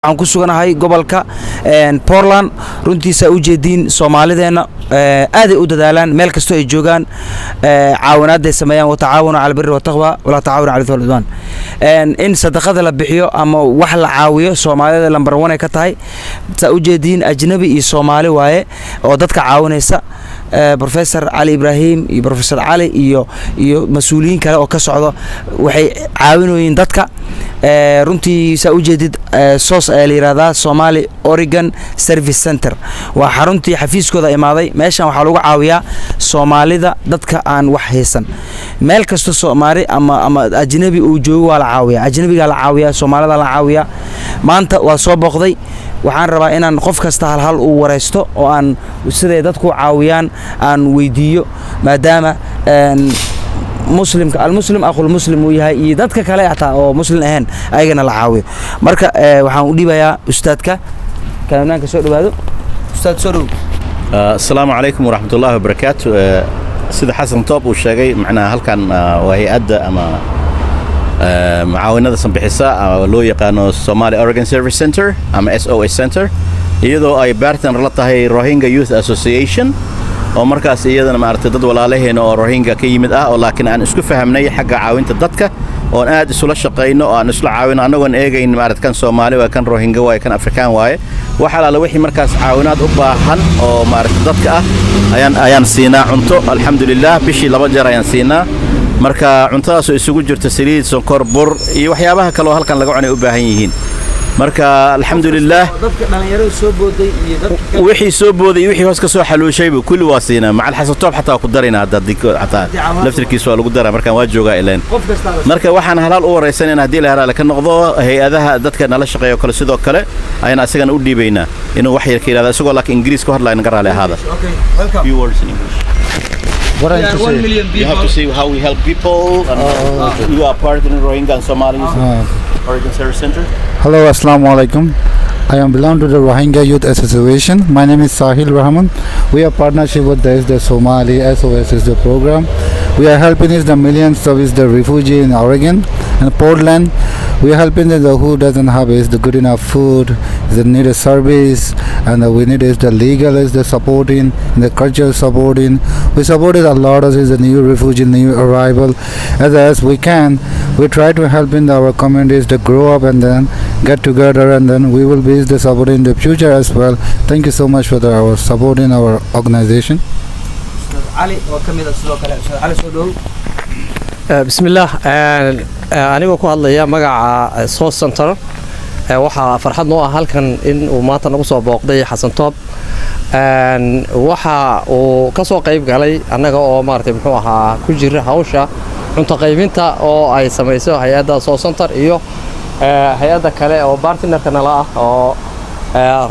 waxaan ku suganahay gobolka Portland runtiisa u jeedin Soomaalideena aad ay u dadaalaan meel kasto ay joogaan caawinaad ay sameeyaan wa tacaawuna cala birri wa taqwa wala tacaawuna cala ithmi wal udwan in sadaqada la bixiyo ama wax la caawiyo Soomaalida lambar 1 ay ka tahay ta u jeedin ajnabi iyo Soomaali waaye oo dadka caawinaysa Professor Ali Ibrahim iyo Professor Ali iyo mas'uuliyiin kale oo ka socdo waxay caawinayeen dadka runtii sa u jeedid soos ay leeyahay Somali Oregon Service Center waa xaruntii xafiiskooda imaaday meeshan waxa lagu caawiyaa Soomaalida dadka aan wax haysan meel kasto Soomaali ama ajnabi uu joogo waa la caawiyaa ajnabiga la caawiyaa Soomaalida la caawiyaa maanta waa soo boqday waxaan rabaa inaan qof kasta hal uu wareysto oo aan sidee dadku caawiyaan aan weydiiyo maadaama muslimka al-muslim aqul muslim uu yahay iyo dadka kale ata oo muslim ahaan ayagana la caawiyo marka waxaan u dhibayaa ustaadka kanaanka soo dhawaado ustaad soo dhaw السلام عليكم ورحمة الله وبركاته سيد حسن توب وشاقي معنا هالكان وهي أدى أما معاونة سنبحثاء لو يقانو Somali Oregon Service Center أما SOS Center إيضو أي بارتن رلطة هي روهينجا Youth Association ومركز إيضا ما أرتدد ولا عليه إنه روهينجا كيمد ولكن أنا اسكو فهمني حق عاونة الدتك وأن aad isula shaqeyno oo aan isla caawino anagoon eegayn kan Soomaali waa kan Rohingya waa kan Afrikaan waaye waxa la wixii markaas caawinaad u baahan oo dadka ayaan siinaa cunto alxamdulillah bishii 2 jeer ayaan siinaa marka cuntadaas oo isugu jirta saliid sonkor bur iyo waxyaabaha kale oo halkan laga cunay u baahan yihiin marka alxamdulillah dadka dhalinyarada soo booday iyo dadka wixii soo booday wixii hoos ka soo xaluushay kulli waa siinaa macal xasan toob xataa ku darina xataa laftirkiisa waa lagu daraa markaan waa joogaa ileen marka waxaan halal u wareysan in hadii la haraale ka noqdo hay'adaha dadka nala shaqeeyo kale sidoo kale ayaan asagan u dhiibaynaa inuu wax yar ka yiraahdo isagoo laakiin Ingiriis ka hadlayn gaar ah ahaada okay welcome few words in English What I to say? You have to see how we help people and you are part of the Rohingya and Somalis Oregon Service Center. Hello, Assalamu alaikum. I am belong to the Rohingya Youth Association. My name is Sahil Rahman. We are partnership with the Somali SOS is the program. We are helping the millions of the refugee in Oregon and Portland. We are helping the who doesn't have the good enough food, they need a service, and we need the legal is the supporting, the cultural supporting. We supported a lot of the new refugee, new arrival, as we can. We try to help in our communities to grow up and then get together, and then we will be the support in the future as well. Thank you so much for our support in our organization. Ali وكمل السلوك على سودو بسم الله أنا ku hadlaya magaca SOS Center waxa farxad noo ah halkan in uu maanta nagu soo booqday Xasan Toob waxa uu ka soo qayb galay anaga oo maartay muxuu ahaa ku jira hawsha cunto qaybinta oo ay sameeyso hay'adda SOS Center iyo hay'adda kale oo partnerka nala ah oo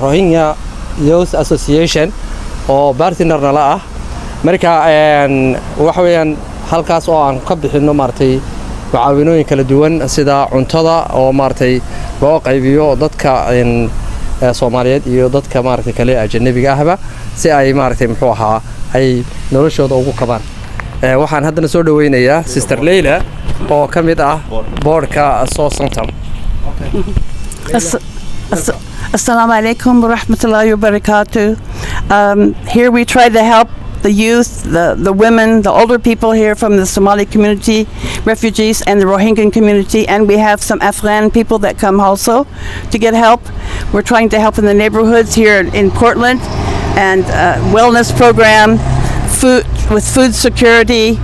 Rohingya Youth Association oo partner nala ah marka waxa weeyaan halkaas oo aan ka bixino maartay caawinooyin kala duwan sida cuntada oo maartay loo qaybiyo dadka Soomaaliyeed iyo dadka maartay kale ajnabiga ahba si ay maartay muxuu ahaa ay noloshooda ugu kabaan waxaan hadda soo dhaweynayaa Sister Leila oo kamid ah boardka SOS Center Assalamu alaikum wa rahmatullahi wa barakatuh. Here we try to help the youth, the women, the older people here from the Somali community, refugees, and the Rohingya community, and we have some Afghan people that come also to get help. We're trying to help in the neighborhoods here in Portland, and wellness program, food security.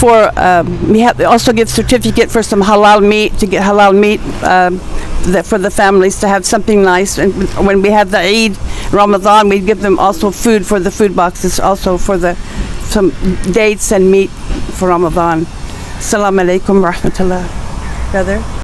We also give certificate for some halal meat, to get halal meat for the families to have something nice. And when we have the Eid, Ramadan, we give them also food for the food boxes, also for some dates and meat for Ramadan. Assalamu alaikum wa rahmatullah. Brother?